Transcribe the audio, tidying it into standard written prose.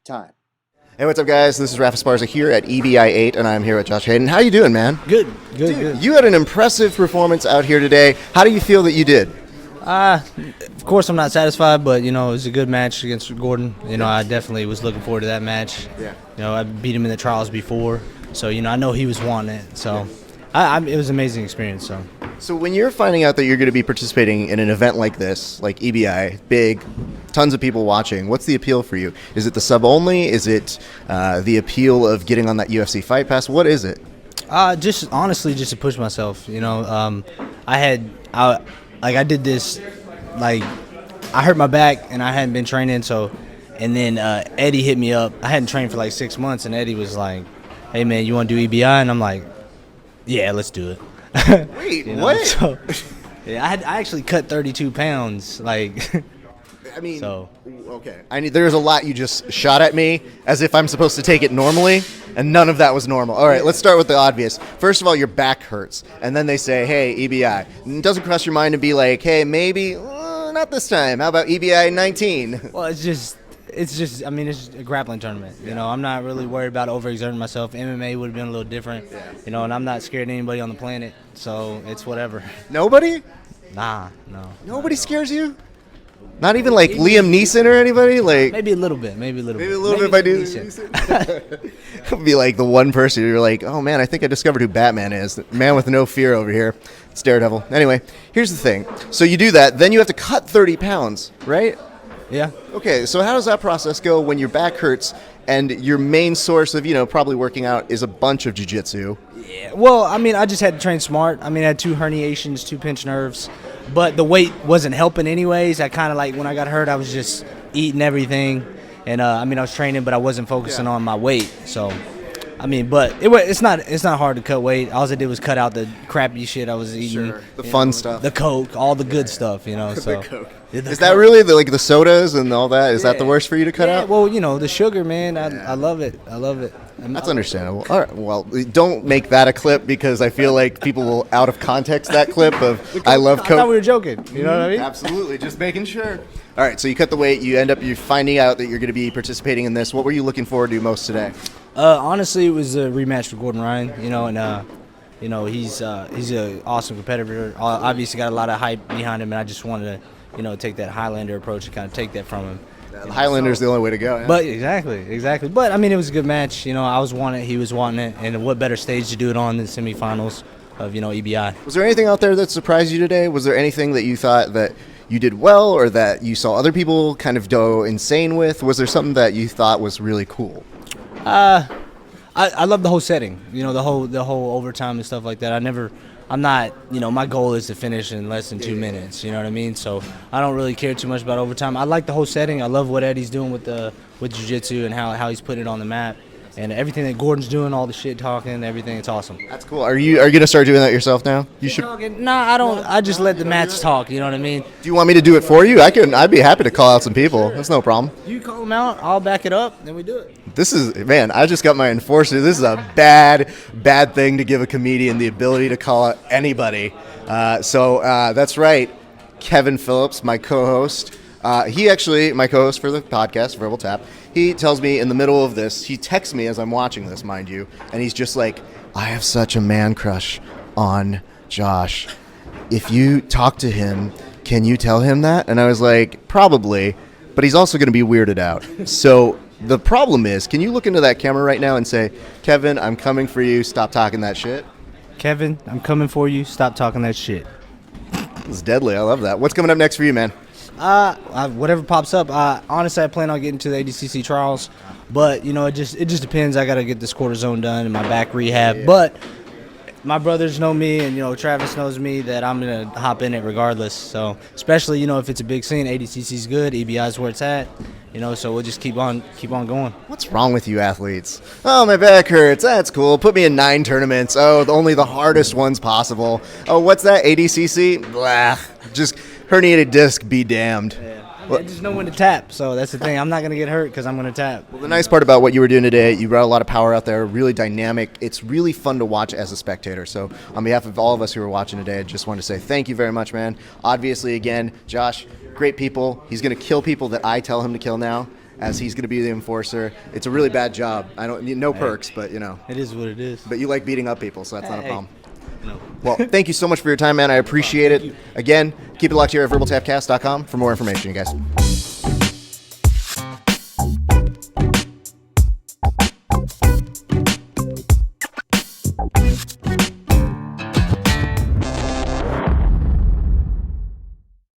Time. Hey, what's up, guys? This is Rafa Esparza here at EBI 8, and I'm here with Josh Hayden. How you doing, man? Good. You had an impressive performance out here today. How do you feel that you did? Of course, I'm not satisfied, but, it was a good match against Gordon. I definitely was looking forward to that match. Yeah. I beat him in the trials before, so, I know he was wanting it. So, it was an amazing experience, so. So when you're finding out that you're going to be participating in an event like this, like EBI, big, tons of people watching, what's the appeal for you? Is it the sub only? Is it the appeal of getting on that UFC Fight Pass? What is it? Just honestly, just to push myself. I did this, I hurt my back and I hadn't been training, and then Eddie hit me up. I hadn't trained for like 6 months, and Eddie was like, "Hey man, you want to do EBI?" And I'm like, "Yeah, let's do it." Wait, what? So, yeah, I actually cut 32 pounds. Okay. There's a lot you just shot at me as if I'm supposed to take it normally, and none of that was normal. All right, let's start with the obvious. First of all, your back hurts, and then they say, "Hey, EBI." And it doesn't cross your mind to be like, "Hey, maybe not this time. How about EBI 19?" Well, it's just a grappling tournament. I'm not really worried about overexerting myself. MMA would have been a little different. And I'm not scared of anybody on the planet, so it's whatever. Nobody? No. Nobody scares you? Not even like Liam Neeson or anybody? Like maybe a little bit. Maybe bit if I do. It'll be like the one person you're like, "Oh man, I think I discovered who Batman is. Man with no fear over here. It's Daredevil." Anyway, here's the thing. So you do that, then you have to cut 30 pounds, right? Yeah. Okay, so how does that process go when your back hurts and your main source of, probably working out is a bunch of jiu-jitsu? Yeah. Well, I just had to train smart. I had 2 herniations, 2 pinched nerves, but the weight wasn't helping anyways. I kind of when I got hurt, I was just eating everything, and I was training, but I wasn't focusing on my weight. So, but it's not hard to cut weight. All I did was cut out the crappy shit I was eating. Sure. The fun stuff. The Coke, all the good stuff, So. The Coke. Is that really the sodas and all that? Is that the worst for you to cut out? Well, the sugar, man. I love it. That's understandable. All right. Well, don't make that a clip because I feel like people will out of context that clip of I love Coke. I thought we were joking. You know what I mean? Absolutely. Just making sure. All right. So you cut the weight. You're finding out that you're going to be participating in this. What were you looking forward to most today? Honestly, it was a rematch for Gordon Ryan. He's an awesome competitor. Obviously, got a lot of hype behind him, and I just wanted to, take that Highlander approach and kind of take that from him. The Highlander's the only way to go. Yeah. But exactly. But it was a good match. I was wanting it, he was wanting it, and what better stage to do it on than the semifinals of EBI. Was there anything out there that surprised you today? Was there anything that you thought that you did well, or that you saw other people kind of go insane with? Was there something that you thought was really cool? I love the whole setting. The whole overtime and stuff like that. I'm not, my goal is to finish in less than 2 minutes, you know what I mean? So I don't really care too much about overtime. I like the whole setting. I love what Eddie's doing with jiu-jitsu and how he's putting it on the map. And everything that Gordon's doing, all the shit talking, everything, it's awesome. That's cool. Are you going to start doing that yourself now? You should. Nah, I don't. I just let the match talk, you know what I mean? Do you want me to do it for you? I'd be happy to call out some people. That's no problem. You call them out, I'll back it up, then we do it. I just got my enforcer. This is a bad thing to give a comedian the ability to call out anybody. So that's right. Kevin Phillips, my co-host. My co-host for the podcast, Verbal Tap, he tells me in the middle of this, he texts me as I'm watching this, mind you, and he's just like, "I have such a man crush on Josh. If you talk to him, can you tell him that?" And I was like, "Probably, but he's also going to be weirded out." So the problem is, can you look into that camera right now and say, "Kevin, I'm coming for you. Stop talking that shit." Kevin, I'm coming for you. Stop talking that shit. It's deadly. I love that. What's coming up next for you, man? Whatever pops up. Honestly, I plan on getting to the ADCC trials, but it just depends. I gotta get this cortisone done and my back rehab. Yeah. But my brothers know me, and Travis knows me that I'm gonna hop in it regardless. So especially if it's a big scene, ADCC's good, EBI's where it's at. So we'll just keep on going. What's wrong with you athletes? "Oh, my back hurts. That's cool. Put me in 9 tournaments. Oh, only the hardest ones possible. Oh, what's that, ADCC? Blah. Just herniated disc, be damned." Yeah. I just know when to tap, so that's the thing. I'm not going to get hurt because I'm going to tap. Well, the nice part about what you were doing today, you brought a lot of power out there, really dynamic. It's really fun to watch as a spectator. So on behalf of all of us who are watching today, I just want to say thank you very much, man. Obviously, again, Josh, great people. He's going to kill people that I tell him to kill now. as he's going to be the enforcer. It's a really bad job. I don't no perks, but you know. It is what it is. But you like beating up people, so that's not a Hey. problem. No. Well, thank you so much for your time, man. I appreciate it. Again, keep it locked here at verbaltapcast.com for more information, you guys.